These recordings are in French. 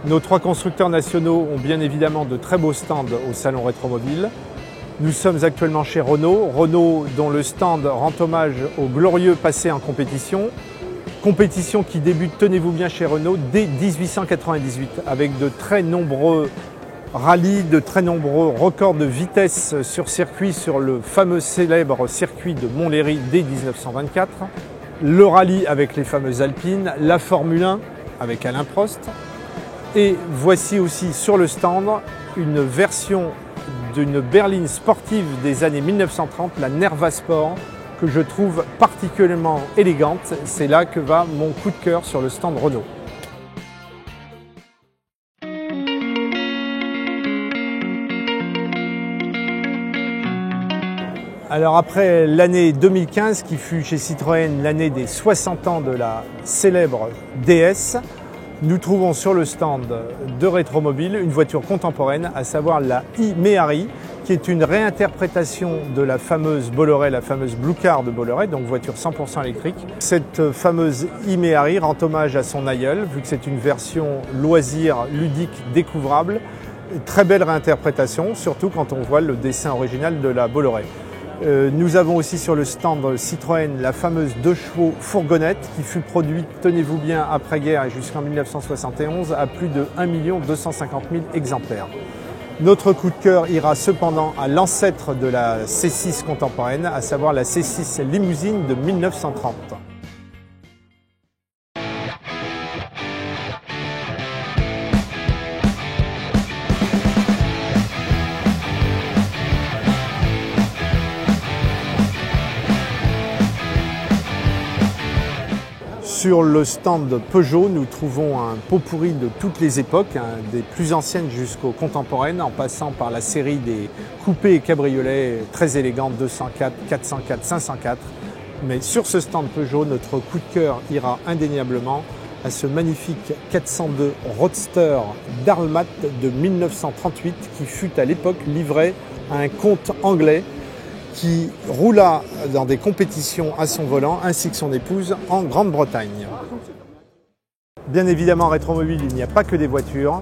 Nos trois constructeurs nationaux ont bien évidemment de très beaux stands au Salon Rétromobile. Nous sommes actuellement chez Renault. Renault dont le stand rend hommage au glorieux passé en compétition. Compétition qui débute, tenez-vous bien, chez Renault dès 1898 avec de très nombreux rallyes, de très nombreux records de vitesse sur circuit sur le fameux célèbre circuit de Montlhéry dès 1924. Le rallye avec les fameuses Alpines, la Formule 1 avec Alain Prost. Et voici aussi sur le stand une version d'une berline sportive des années 1930, la Nerva Sport, que je trouve particulièrement élégante. C'est là que va mon coup de cœur sur le stand Renault. Alors après l'année 2015 qui fut chez Citroën l'année des 60 ans de la célèbre DS, nous trouvons sur le stand de Rétromobile une voiture contemporaine, à savoir la e-Méhari, qui est une réinterprétation de la fameuse Bolloré, la fameuse Blue Car de Bolloré, donc voiture 100% électrique. Cette fameuse e-Méhari rend hommage à son aïeul, vu que c'est une version loisir, ludique, découvrable. Très belle réinterprétation, surtout quand on voit le dessin original de la Bolloré. Nous avons aussi sur le stand Citroën la fameuse 2 chevaux fourgonnette qui fut produite, tenez-vous bien, après-guerre et jusqu'en 1971 à plus de 1 250 000 exemplaires. Notre coup de cœur ira cependant à l'ancêtre de la C6 contemporaine, à savoir la C6 limousine de 1930. Sur le stand Peugeot, nous trouvons un pot-pourri de toutes les époques, des plus anciennes jusqu'aux contemporaines, en passant par la série des coupés et cabriolets très élégantes 204, 404, 504. Mais sur ce stand Peugeot, notre coup de cœur ira indéniablement à ce magnifique 402 Roadster d'Arlmat de 1938 qui fut à l'époque livré à un comte anglais qui roula dans des compétitions à son volant, ainsi que son épouse, en Grande-Bretagne. Bien évidemment, à Rétromobile, il n'y a pas que des voitures.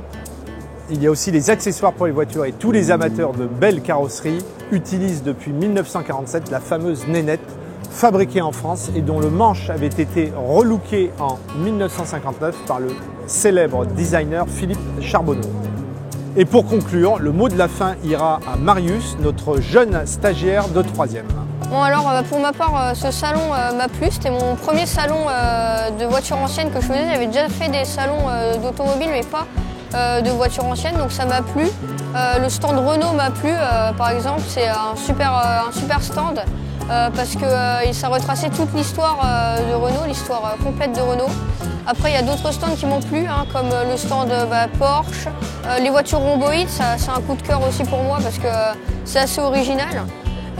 Il y a aussi les accessoires pour les voitures et tous les amateurs de belles carrosseries utilisent depuis 1947 la fameuse Nénette, fabriquée en France et dont le manche avait été relooké en 1959 par le célèbre designer Philippe Charbonneau. Et pour conclure, le mot de la fin ira à Marius, notre jeune stagiaire de 3e. Bon alors pour ma part, ce salon m'a plu, c'était mon premier salon de voitures anciennes que je faisais. J'avais déjà fait des salons d'automobile mais pas de voitures anciennes, donc ça m'a plu. Le stand Renault m'a plu par exemple, c'est un super stand parce que ça retraçait toute l'histoire de Renault, l'histoire complète de Renault. Après, il y a d'autres stands qui m'ont plu, comme le stand Porsche. Les voitures rhomboïdes, c'est un coup de cœur aussi pour moi parce que c'est assez original.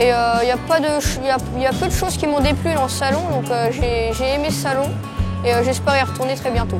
Et il y a peu de choses qui m'ont déplu dans ce salon, donc j'ai aimé ce salon et j'espère y retourner très bientôt.